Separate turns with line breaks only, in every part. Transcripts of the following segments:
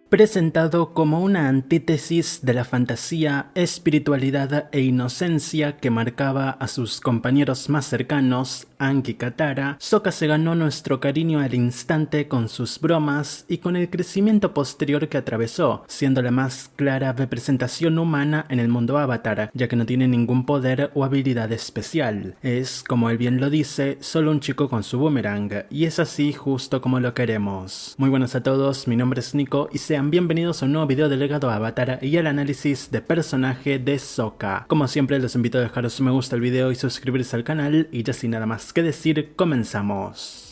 presentado como una antítesis de la fantasía, espiritualidad e inocencia que marcaba a sus compañeros más cercanos, Aang y Katara. Sokka se ganó nuestro cariño al instante con sus bromas y con el crecimiento posterior que atravesó, siendo la más clara representación humana en el mundo Avatar, ya que no tiene ningún poder o habilidad especial. Es, como él bien lo dice, solo un chico con su boomerang, y es así justo como lo queremos. Muy buenas a todos, mi nombre es Nico y sean bienvenidos a un nuevo video de Legado Avatar y al análisis de personaje de Sokka. Como siempre los invito a dejar su me gusta al video y suscribirse al canal, y ya sin nada más que decir, comenzamos.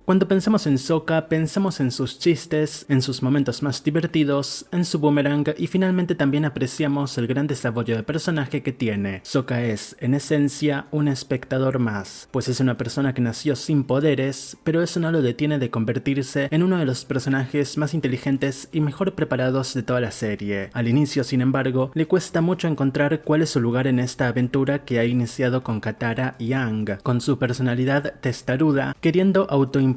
Cuando pensamos en Sokka, pensamos en sus chistes, en sus momentos más divertidos, en su boomerang y finalmente también apreciamos el gran desarrollo de personaje que tiene. Sokka es, en esencia, un espectador más, pues es una persona que nació sin poderes, pero eso no lo detiene de convertirse en uno de los personajes más inteligentes y mejor preparados de toda la serie. Al inicio, sin embargo, le cuesta mucho encontrar cuál es su lugar en esta aventura que ha iniciado con Katara y Aang, con su personalidad testaruda, queriendo autoimponerse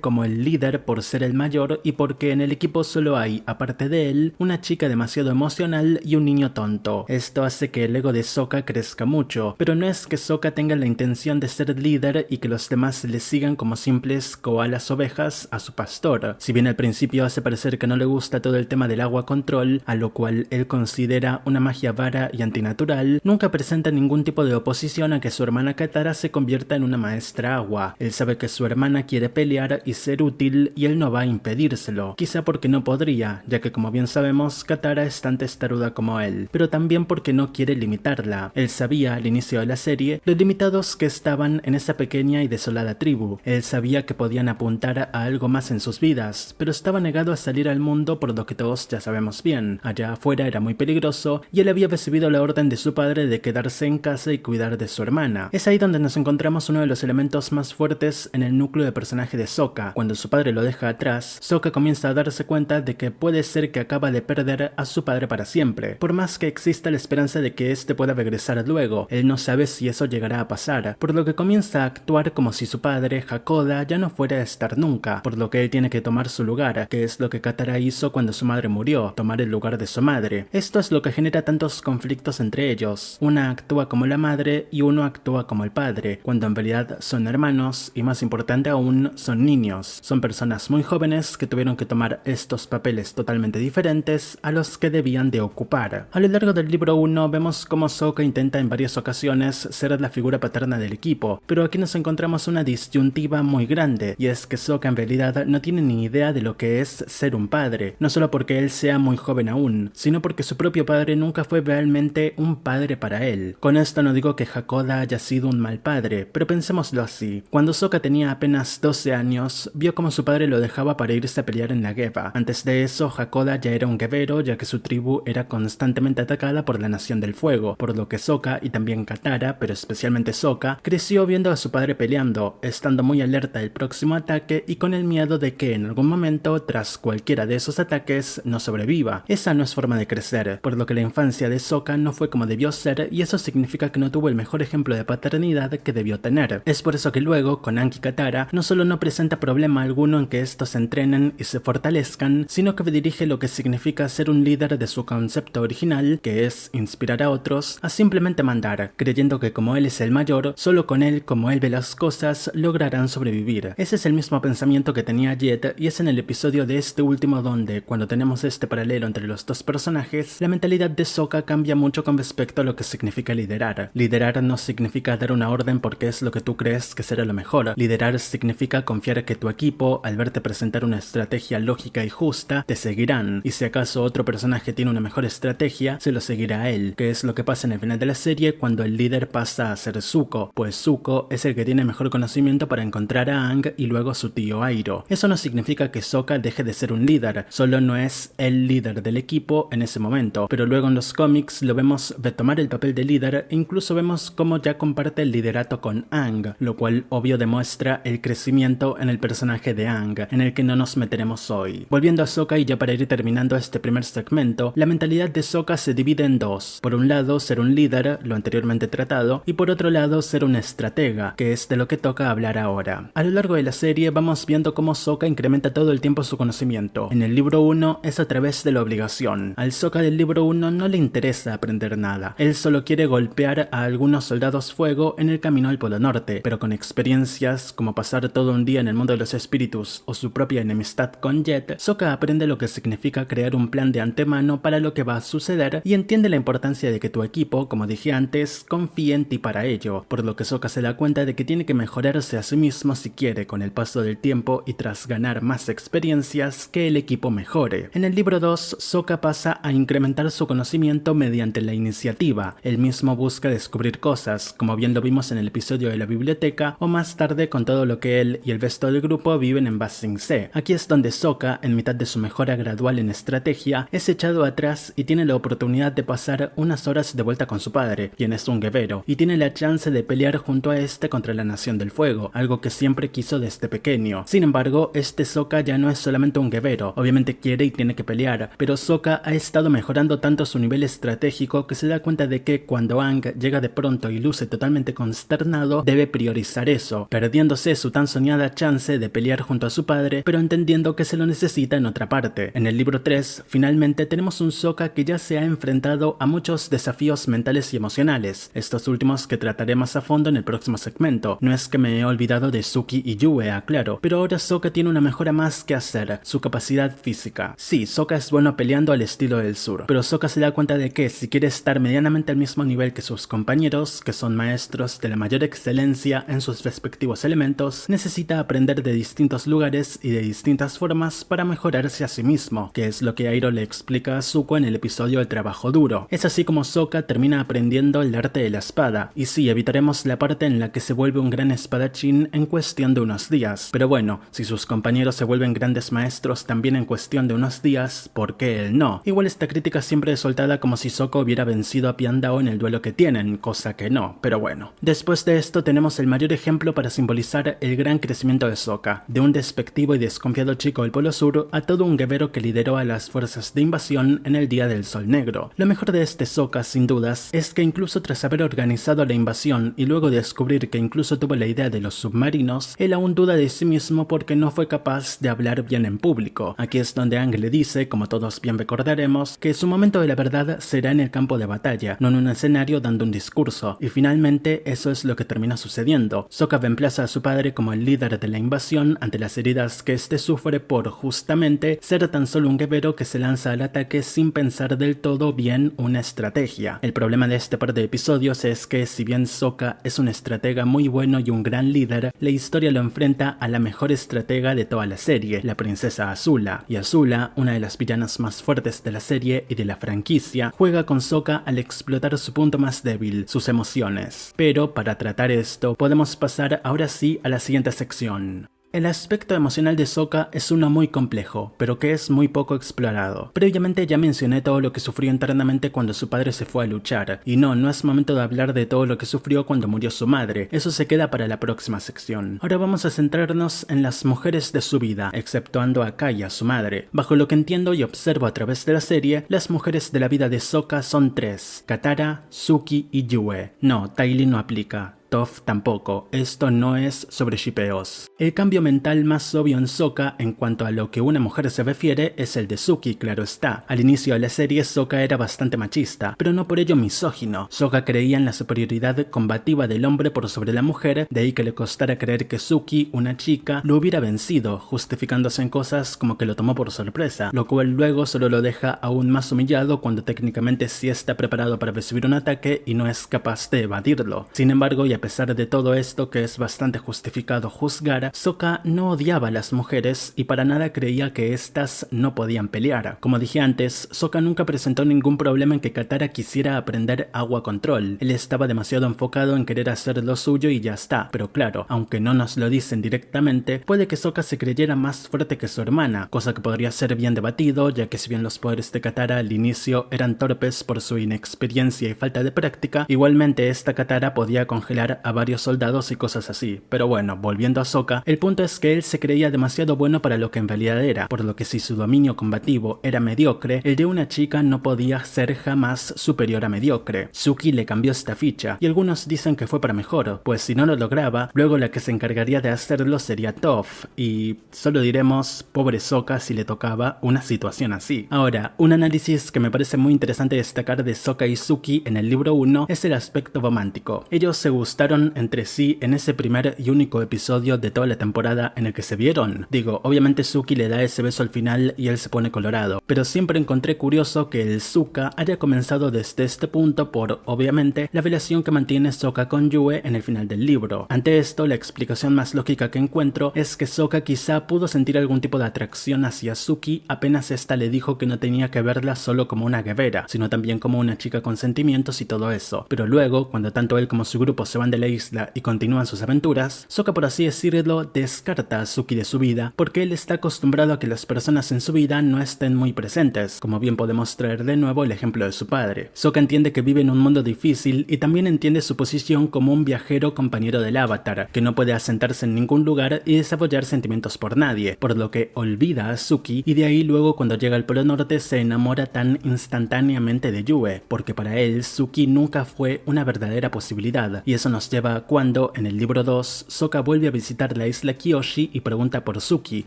como el líder por ser el mayor y porque en el equipo solo hay, aparte de él, una chica demasiado emocional y un niño tonto. Esto hace que el ego de Sokka crezca mucho, pero no es que Sokka tenga la intención de ser líder y que los demás le sigan como simples koalas ovejas a su pastor. Si bien al principio hace parecer que no le gusta todo el tema del agua control, a lo cual él considera una magia vara y antinatural, nunca presenta ningún tipo de oposición a que su hermana Katara se convierta en una maestra agua. Él sabe que su hermana quiere pelear y ser útil y él no va a impedírselo, quizá porque no podría, ya que como bien sabemos Katara es tan testaruda como él, pero también porque no quiere limitarla. Él sabía al inicio de la serie los limitados que estaban en esa pequeña y desolada tribu. Él sabía que podían apuntar a algo más en sus vidas, pero estaba negado a salir al mundo por lo que todos ya sabemos bien. Allá afuera era muy peligroso y él había recibido la orden de su padre de quedarse en casa y cuidar de su hermana. Es ahí donde nos encontramos uno de los elementos más fuertes en el núcleo de personaje de Sokka. Cuando su padre lo deja atrás, Sokka comienza a darse cuenta de que puede ser que acaba de perder a su padre para siempre. Por más que exista la esperanza de que este pueda regresar luego, él no sabe si eso llegará a pasar, por lo que comienza a actuar como si su padre, Hakoda, ya no fuera a estar nunca, por lo que él tiene que tomar su lugar, que es lo que Katara hizo cuando su madre murió, tomar el lugar de su madre. Esto es lo que genera tantos conflictos entre ellos. Una actúa como la madre y uno actúa como el padre, cuando en realidad son hermanos y, más importante aún, son niños. Son personas muy jóvenes que tuvieron que tomar estos papeles totalmente diferentes a los que debían de ocupar. A lo largo del libro 1 vemos cómo Sokka intenta en varias ocasiones ser la figura paterna del equipo, pero aquí nos encontramos una disyuntiva muy grande, y es que Sokka en realidad no tiene ni idea de lo que es ser un padre, no solo porque él sea muy joven aún, sino porque su propio padre nunca fue realmente un padre para él. Con esto no digo que Hakoda haya sido un mal padre, pero pensémoslo así. Cuando Sokka tenía apenas 12 años, vio como su padre lo dejaba para irse a pelear en la guerra. Antes de eso, Hakoda ya era un guerrero, ya que su tribu era constantemente atacada por la Nación del Fuego, por lo que Sokka y también Katara, pero especialmente Sokka, creció viendo a su padre peleando, estando muy alerta del próximo ataque y con el miedo de que en algún momento, tras cualquiera de esos ataques, no sobreviva. Esa no es forma de crecer, por lo que la infancia de Sokka no fue como debió ser, y eso significa que no tuvo el mejor ejemplo de paternidad que debió tener. Es por eso que luego, con Aang y Katara, no solo no presenta problema alguno en que estos se entrenen y se fortalezcan, sino que dirige lo que significa ser un líder de su concepto original, que es inspirar a otros, a simplemente mandar, creyendo que como él es el mayor, solo con él, como él ve las cosas, lograrán sobrevivir. Ese es el mismo pensamiento que tenía Jet, y es en el episodio de este último donde, cuando tenemos este paralelo entre los dos personajes, la mentalidad de Sokka cambia mucho con respecto a lo que significa liderar. Liderar no significa dar una orden porque es lo que tú crees que será lo mejor. Liderar significa confiar que tu equipo, al verte presentar una estrategia lógica y justa, te seguirán, y si acaso otro personaje tiene una mejor estrategia, se lo seguirá a él, que es lo que pasa en el final de la serie cuando el líder pasa a ser Zuko, pues Zuko es el que tiene mejor conocimiento para encontrar a Aang y luego a su tío Iroh. Eso no significa que Sokka deje de ser un líder, solo no es el líder del equipo en ese momento, pero luego en los cómics lo vemos retomar el papel de líder e incluso vemos cómo ya comparte el liderato con Aang, lo cual obvio demuestra el crecimiento conocimiento en el personaje de Aang, en el que no nos meteremos hoy. Volviendo a Sokka y ya para ir terminando este primer segmento, la mentalidad de Sokka se divide en dos. Por un lado, ser un líder, lo anteriormente tratado, y por otro lado, ser un estratega, que es de lo que toca hablar ahora. A lo largo de la serie vamos viendo cómo Sokka incrementa todo el tiempo su conocimiento. En el libro 1 es a través de la obligación. Al Sokka del libro 1 no le interesa aprender nada. Él solo quiere golpear a algunos soldados fuego en el camino al Polo Norte, pero con experiencias como pasar todo un día en el mundo de los espíritus o su propia enemistad con Jet, Sokka aprende lo que significa crear un plan de antemano para lo que va a suceder y entiende la importancia de que tu equipo, como dije antes, confíe en ti para ello, por lo que Sokka se da cuenta de que tiene que mejorarse a sí mismo si quiere, con el paso del tiempo y tras ganar más experiencias, que el equipo mejore. En el libro 2, Sokka pasa a incrementar su conocimiento mediante la iniciativa. Él mismo busca descubrir cosas, como bien lo vimos en el episodio de la biblioteca, o más tarde con todo lo que él y el resto del grupo viven en Ba Sing Se. Aquí es donde Sokka, en mitad de su mejora gradual en estrategia, es echado atrás y tiene la oportunidad de pasar unas horas de vuelta con su padre, quien es un guerrero, y tiene la chance de pelear junto a este contra la Nación del Fuego, algo que siempre quiso desde pequeño. Sin embargo, este Sokka ya no es solamente un guerrero, obviamente quiere y tiene que pelear, pero Sokka ha estado mejorando tanto su nivel estratégico que se da cuenta de que cuando Aang llega de pronto y luce totalmente consternado, debe priorizar eso, perdiéndose su tan soñada chance de pelear junto a su padre, pero entendiendo que se lo necesita en otra parte. En el libro 3, finalmente tenemos un Sokka que ya se ha enfrentado a muchos desafíos mentales y emocionales, estos últimos que trataré más a fondo en el próximo segmento. No es que me he olvidado de Suki y Yue, aclaro, pero ahora Sokka tiene una mejora más que hacer, su capacidad física. Sí, Sokka es bueno peleando al estilo del sur, pero Sokka se da cuenta de que si quiere estar medianamente al mismo nivel que sus compañeros, que son maestros de la mayor excelencia en sus respectivos elementos, necesita aprender de distintos lugares y de distintas formas para mejorarse a sí mismo, que es lo que Iroh le explica a Zuko en el episodio del trabajo duro. Es así como Sokka termina aprendiendo el arte de la espada, y sí, evitaremos la parte en la que se vuelve un gran espadachín en cuestión de unos días, pero bueno, si sus compañeros se vuelven grandes maestros también en cuestión de unos días, ¿por qué él no? Igual esta crítica siempre es soltada como si Sokka hubiera vencido a Piandao en el duelo que tienen, cosa que no, pero bueno. Después de esto tenemos el mayor ejemplo para simbolizar el gran crecimiento de Sokka, de un despectivo y desconfiado chico del Polo Sur a todo un guerrero que lideró a las fuerzas de invasión en el Día del Sol Negro. Lo mejor de este Sokka, sin dudas, es que incluso tras haber organizado la invasión y luego descubrir que incluso tuvo la idea de los submarinos, él aún duda de sí mismo porque no fue capaz de hablar bien en público. Aquí es donde Aang le dice, como todos bien recordaremos, que su momento de la verdad será en el campo de batalla, no en un escenario dando un discurso, y finalmente eso es lo que termina sucediendo. Sokka reemplaza a su padre como el líder de la invasión ante las heridas que este sufre por justamente ser tan solo un guerrero que se lanza al ataque sin pensar del todo bien una estrategia. El problema de este par de episodios es que si bien Sokka es un estratega muy bueno y un gran líder, la historia lo enfrenta a la mejor estratega de toda la serie, la princesa Azula, y Azula, una de las villanas más fuertes de la serie y de la franquicia, juega con Sokka al explotar su punto más débil, sus emociones. Pero para tratar esto, podemos pasar ahora sí a la siguiente sección. El aspecto emocional de Sokka es uno muy complejo, pero que es muy poco explorado. Previamente ya mencioné todo lo que sufrió internamente cuando su padre se fue a luchar, y no es momento de hablar de todo lo que sufrió cuando murió su madre, eso se queda para la próxima sección. Ahora vamos a centrarnos en las mujeres de su vida, exceptuando a Kaya, su madre. Bajo lo que entiendo y observo a través de la serie, las mujeres de la vida de Sokka son tres: Katara, Suki y Yue. No, Ty Lee no aplica. Toph tampoco, esto no es sobre shippeos. El cambio mental más obvio en Sokka en cuanto a lo que una mujer se refiere es el de Suki, claro está. Al inicio de la serie Sokka era bastante machista, pero no por ello misógino. Sokka creía en la superioridad combativa del hombre por sobre la mujer, de ahí que le costara creer que Suki, una chica, lo hubiera vencido, justificándose en cosas como que lo tomó por sorpresa, lo cual luego solo lo deja aún más humillado cuando técnicamente sí está preparado para recibir un ataque y no es capaz de evadirlo. Sin embargo, y a pesar de todo esto que es bastante justificado juzgar, Sokka no odiaba a las mujeres y para nada creía que éstas no podían pelear. Como dije antes, Sokka nunca presentó ningún problema en que Katara quisiera aprender agua control. Él estaba demasiado enfocado en querer hacer lo suyo y ya está, pero claro, aunque no nos lo dicen directamente, puede que Sokka se creyera más fuerte que su hermana, cosa que podría ser bien debatido, ya que si bien los poderes de Katara al inicio eran torpes por su inexperiencia y falta de práctica, igualmente esta Katara podía congelar matar a varios soldados y cosas así. Pero bueno, volviendo a Sokka, el punto es que él se creía demasiado bueno para lo que en realidad era, por lo que si su dominio combativo era mediocre, el de una chica no podía ser jamás superior a mediocre. Suki le cambió esta ficha, y algunos dicen que fue para mejor, pues si no lo lograba, luego la que se encargaría de hacerlo sería Toph, y solo diremos, pobre Sokka si le tocaba una situación así. Ahora, un análisis que me parece muy interesante destacar de Sokka y Suki en el libro 1 es el aspecto romántico. Ellos se gustaron entre sí en ese primer y único episodio de toda la temporada en el que se vieron. Digo, obviamente Suki le da ese beso al final y él se pone colorado, pero siempre encontré curioso que el Sokka haya comenzado desde este punto por, obviamente, la relación que mantiene Sokka con Yue en el final del libro. Ante esto, la explicación más lógica que encuentro es que Sokka quizá pudo sentir algún tipo de atracción hacia Suki apenas esta le dijo que no tenía que verla solo como una guerrera, sino también como una chica con sentimientos y todo eso. Pero luego, cuando tanto él como su grupo se van de la isla y continúan sus aventuras, Sokka, por así decirlo, descarta a Suki de su vida porque él está acostumbrado a que las personas en su vida no estén muy presentes, como bien podemos traer de nuevo el ejemplo de su padre. Sokka entiende que vive en un mundo difícil y también entiende su posición como un viajero compañero del Avatar, que no puede asentarse en ningún lugar y desarrollar sentimientos por nadie, por lo que olvida a Suki y de ahí luego cuando llega al Polo Norte se enamora tan instantáneamente de Yue, porque para él Suki nunca fue una verdadera posibilidad, y eso nos lleva a cuando, en el libro 2, Sokka vuelve a visitar la isla Kyoshi y pregunta por Suki,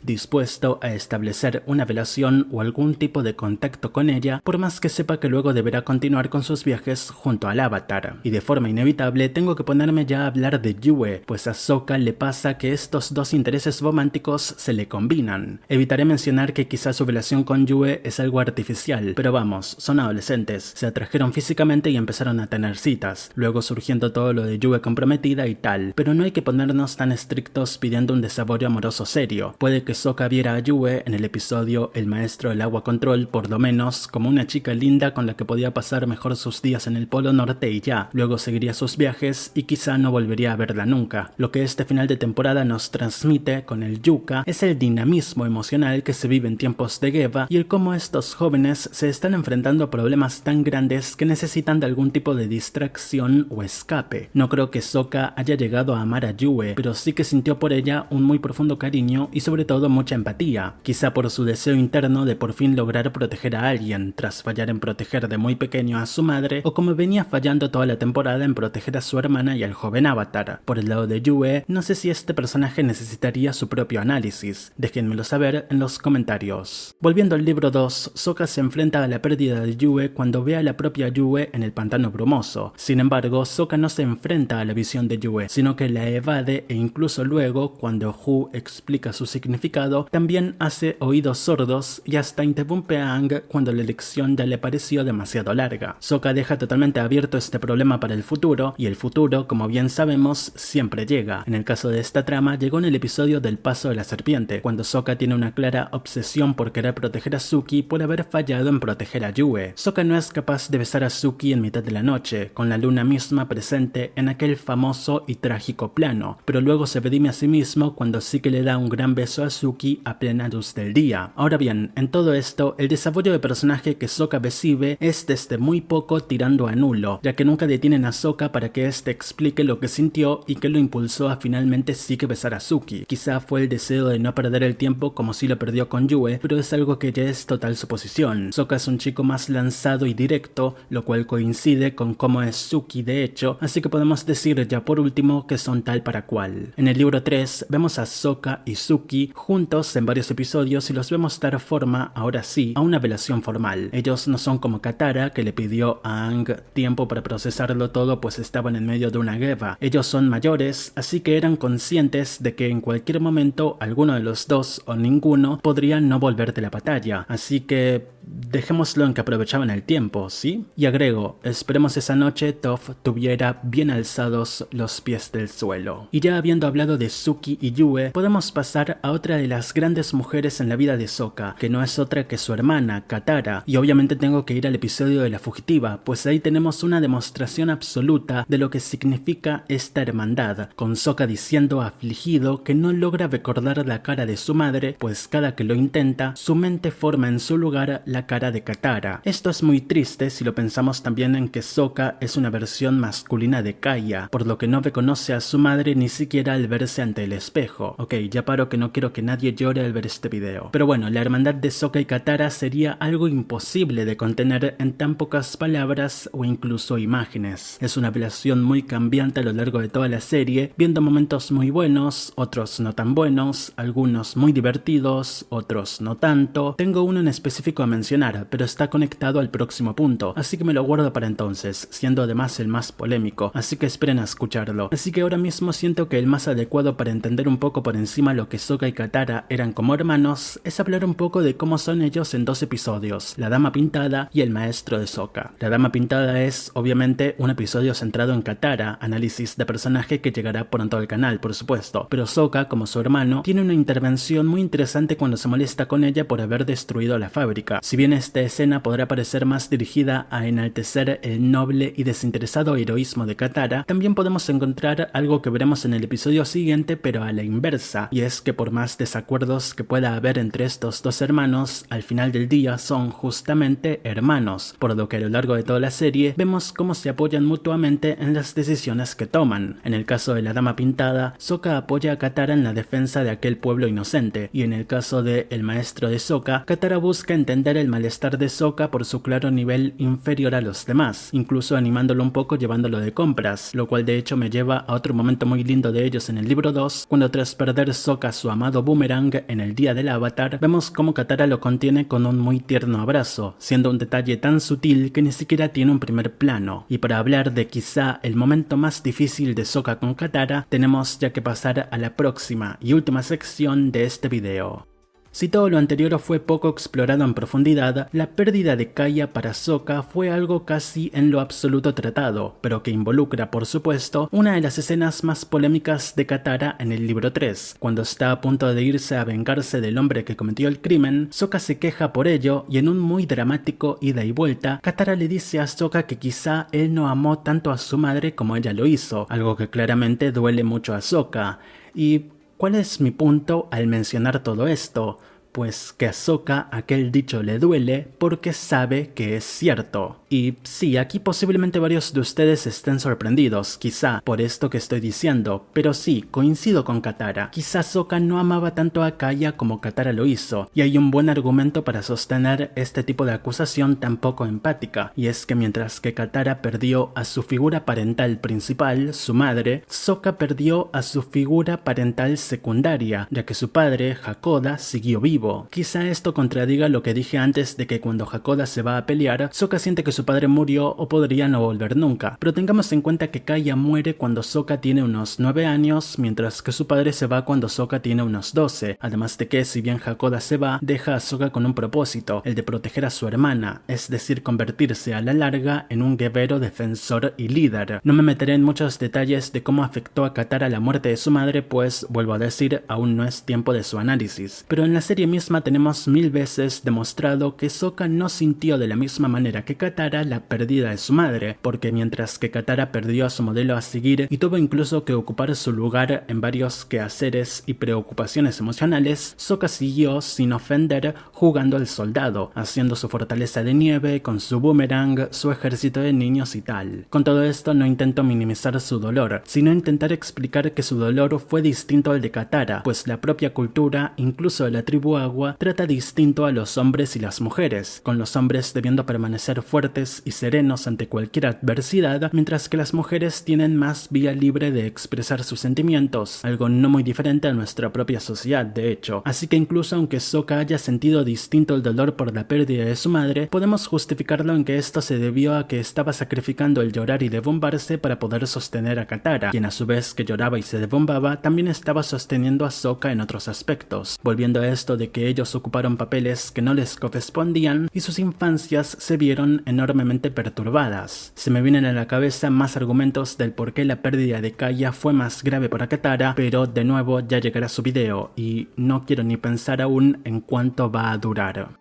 dispuesto a establecer una relación o algún tipo de contacto con ella, por más que sepa que luego deberá continuar con sus viajes junto al Avatar. Y de forma inevitable tengo que ponerme ya a hablar de Yue, pues a Sokka le pasa que estos dos intereses románticos se le combinan. Evitaré mencionar que quizás su relación con Yue es algo artificial, pero vamos, son adolescentes, se atrajeron físicamente y empezaron a tener citas, luego surgiendo todo lo de Yue comprometida y tal, pero no hay que ponernos tan estrictos pidiendo un desarrollo amoroso serio. Puede que Sokka viera a Yue en el episodio El Maestro del Agua Control, por lo menos, como una chica linda con la que podía pasar mejor sus días en el Polo Norte y ya, luego seguiría sus viajes y quizá no volvería a verla nunca. Lo que este final de temporada nos transmite con el Yuka es el dinamismo emocional que se vive en tiempos de Geva y el cómo estos jóvenes se están enfrentando a problemas tan grandes que necesitan de algún tipo de distracción o escape. No creo que Sokka haya llegado a amar a Yue, pero sí que sintió por ella un muy profundo cariño y sobre todo mucha empatía, quizá por su deseo interno de por fin lograr proteger a alguien, tras fallar en proteger de muy pequeño a su madre, o como venía fallando toda la temporada en proteger a su hermana y al joven Avatar. Por el lado de Yue, no sé si este personaje necesitaría su propio análisis, déjenmelo saber en los comentarios. Volviendo al libro 2, Sokka se enfrenta a la pérdida de Yue cuando ve a la propia Yue en el pantano brumoso. Sin embargo, Sokka no se enfrenta a la visión de Yue, sino que la evade e incluso luego, cuando Hu explica su significado, también hace oídos sordos y hasta interrumpe a Aang cuando la lección ya le pareció demasiado larga. Sokka deja totalmente abierto este problema para el futuro, y el futuro, como bien sabemos, siempre llega. En el caso de esta trama, llegó en el episodio del Paso de la Serpiente, cuando Sokka tiene una clara obsesión por querer proteger a Suki por haber fallado en proteger a Yue. Sokka no es capaz de besar a Suki en mitad de la noche, con la luna misma presente en aquel famoso y trágico plano, pero luego se redime a sí mismo cuando sí que le da un gran beso a Suki a plena luz del día. Ahora bien, en todo esto, el desarrollo de personaje que Sokka recibe es desde muy poco tirando a nulo, ya que nunca detienen a Sokka para que éste explique lo que sintió y que lo impulsó a finalmente sí que besar a Suki. Quizá fue el deseo de no perder el tiempo como si lo perdió con Yue, pero es algo que ya es total suposición. Sokka es un chico más lanzado y directo, lo cual coincide con cómo es Suki de hecho, así que podemos decir ya por último que son tal para cual. En el libro 3 vemos a Sokka y Suki juntos en varios episodios y los vemos dar forma, ahora sí, a una relación formal. Ellos no son como Katara, que le pidió a Aang tiempo para procesarlo todo pues estaban en medio de una guerra. Ellos son mayores, así que eran conscientes de que en cualquier momento alguno de los dos o ninguno podría no volver de la batalla, así que dejémoslo en que aprovechaban el tiempo, ¿sí? Y agrego, esperemos esa noche Toph tuviera bien alzados los pies del suelo. Y ya habiendo hablado de Suki y Yue, podemos pasar a otra de las grandes mujeres en la vida de Sokka, que no es otra que su hermana, Katara, y obviamente tengo que ir al episodio de la fugitiva, pues ahí tenemos una demostración absoluta de lo que significa esta hermandad, con Sokka diciendo afligido que no logra recordar la cara de su madre, pues cada que lo intenta, su mente forma en su lugar la la cara de Katara. Esto es muy triste si lo pensamos también en que Sokka es una versión masculina de Kaya, por lo que no reconoce a su madre ni siquiera al verse ante el espejo. Ok, ya paro que no quiero que nadie llore al ver este video. Pero bueno, la hermandad de Sokka y Katara sería algo imposible de contener en tan pocas palabras o incluso imágenes. Es una relación muy cambiante a lo largo de toda la serie, viendo momentos muy buenos, otros no tan buenos, algunos muy divertidos, otros no tanto. Tengo uno en específico a mencionar, pero está conectado al próximo punto, así que me lo guardo para entonces, siendo además el más polémico, así que esperen a escucharlo. Así que ahora mismo siento que el más adecuado para entender un poco por encima lo que Sokka y Katara eran como hermanos es hablar un poco de cómo son ellos en dos episodios, La Dama Pintada y El Maestro de Sokka. La Dama Pintada es, obviamente, un episodio centrado en Katara, análisis de personaje que llegará pronto al canal, por supuesto, pero Sokka, como su hermano, tiene una intervención muy interesante cuando se molesta con ella por haber destruido la fábrica. Si bien esta escena podrá parecer más dirigida a enaltecer el noble y desinteresado heroísmo de Katara, también podemos encontrar algo que veremos en el episodio siguiente, pero a la inversa, y es que por más desacuerdos que pueda haber entre estos dos hermanos, al final del día son justamente hermanos, por lo que a lo largo de toda la serie vemos cómo se apoyan mutuamente en las decisiones que toman. En el caso de la Dama Pintada, Sokka apoya a Katara en la defensa de aquel pueblo inocente, y en el caso de El Maestro de Sokka, Katara busca entender el malestar de Sokka por su claro nivel inferior a los demás, incluso animándolo un poco llevándolo de compras, lo cual de hecho me lleva a otro momento muy lindo de ellos en el libro 2, cuando tras perder Sokka su amado boomerang en el día del avatar, vemos cómo Katara lo contiene con un muy tierno abrazo, siendo un detalle tan sutil que ni siquiera tiene un primer plano. Y para hablar de quizá el momento más difícil de Sokka con Katara, tenemos ya que pasar a la próxima y última sección de este video. Si todo lo anterior fue poco explorado en profundidad, la pérdida de Kaya para Sokka fue algo casi en lo absoluto tratado, pero que involucra, por supuesto, una de las escenas más polémicas de Katara en el libro 3. Cuando está a punto de irse a vengarse del hombre que cometió el crimen, Sokka se queja por ello y en un muy dramático ida y vuelta, Katara le dice a Sokka que quizá él no amó tanto a su madre como ella lo hizo, algo que claramente duele mucho a Sokka. Y ¿cuál es mi punto al mencionar todo esto? Pues que a Sokka aquel dicho le duele porque sabe que es cierto. Y sí, aquí posiblemente varios de ustedes estén sorprendidos, quizá por esto que estoy diciendo, pero sí, coincido con Katara. Quizá Sokka no amaba tanto a Kaya como Katara lo hizo, y hay un buen argumento para sostener este tipo de acusación tan poco empática, y es que mientras que Katara perdió a su figura parental principal, su madre, Sokka perdió a su figura parental secundaria, ya que su padre, Hakoda, siguió vivo. Quizá esto contradiga lo que dije antes de que cuando Hakoda se va a pelear, Sokka siente que su padre murió o podría no volver nunca, pero tengamos en cuenta que Kaya muere cuando Sokka tiene unos 9 años, mientras que su padre se va cuando Sokka tiene unos 12, además de que si bien Hakoda se va, deja a Sokka con un propósito, el de proteger a su hermana, es decir, convertirse a la larga en un guerrero defensor y líder. No me meteré en muchos detalles de cómo afectó a Katara la muerte de su madre, pues, vuelvo a decir, aún no es tiempo de su análisis, pero en la serie misma tenemos 1000 veces demostrado que Sokka no sintió de la misma manera que Katara la pérdida de su madre, porque mientras que Katara perdió a su modelo a seguir y tuvo incluso que ocupar su lugar en varios quehaceres y preocupaciones emocionales, Sokka siguió sin ofender jugando al soldado, haciendo su fortaleza de nieve con su boomerang, su ejército de niños y tal. Con todo esto no intento minimizar su dolor, sino intentar explicar que su dolor fue distinto al de Katara, pues la propia cultura, incluso de la tribu Agua, trata distinto a los hombres y las mujeres, con los hombres debiendo permanecer fuertes y serenos ante cualquier adversidad, mientras que las mujeres tienen más vía libre de expresar sus sentimientos, algo no muy diferente a nuestra propia sociedad de hecho. Así que incluso aunque Sokka haya sentido distinto el dolor por la pérdida de su madre, podemos justificarlo en que esto se debió a que estaba sacrificando el llorar y debombarse para poder sostener a Katara, quien a su vez que lloraba y se debombaba también estaba sosteniendo a Sokka en otros aspectos, volviendo a esto de que ellos ocuparon papeles que no les correspondían y sus infancias se vieron enormemente perturbadas. Se me vienen a la cabeza más argumentos del por qué la pérdida de Kaya fue más grave para Katara, pero de nuevo ya llegará su video y no quiero ni pensar aún en cuánto va a durar.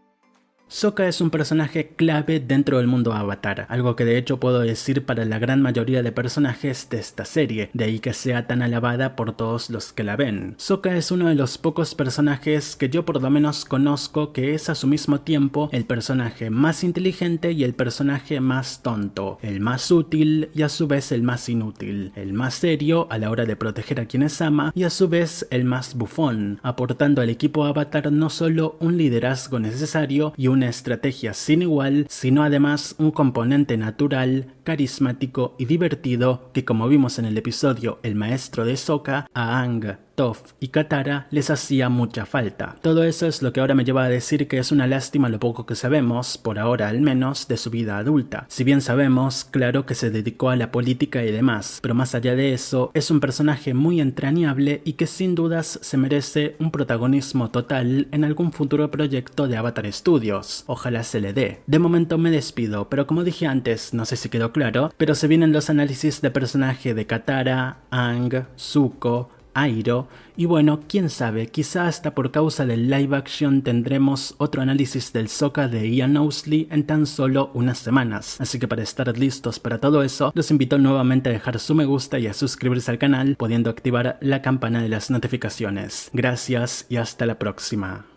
Sokka es un personaje clave dentro del mundo Avatar, algo que de hecho puedo decir para la gran mayoría de personajes de esta serie, de ahí que sea tan alabada por todos los que la ven. Sokka es uno de los pocos personajes que yo por lo menos conozco que es a su mismo tiempo el personaje más inteligente y el personaje más tonto, el más útil y a su vez el más inútil, el más serio a la hora de proteger a quienes ama y a su vez el más bufón, aportando al equipo Avatar no solo un liderazgo necesario y una estrategia sin igual, sino además un componente natural, carismático y divertido que, como vimos en el episodio El maestro de Sokka, a Aang, Toph y Katara les hacía mucha falta. Todo eso es lo que ahora me lleva a decir que es una lástima lo poco que sabemos, por ahora al menos, de su vida adulta. Si bien sabemos, claro que se dedicó a la política y demás, pero más allá de eso, es un personaje muy entrañable y que sin dudas se merece un protagonismo total en algún futuro proyecto de Avatar Studios. Ojalá se le dé. De momento me despido, pero como dije antes, no sé si quedó claro, pero se vienen los análisis de personaje de Katara, Aang, Zuko, Iroh, y bueno, quién sabe, quizá hasta por causa del live action tendremos otro análisis del Sokka de Ian Owsley en tan solo unas semanas, así que para estar listos para todo eso, los invito nuevamente a dejar su me gusta y a suscribirse al canal, pudiendo activar la campana de las notificaciones. Gracias y hasta la próxima.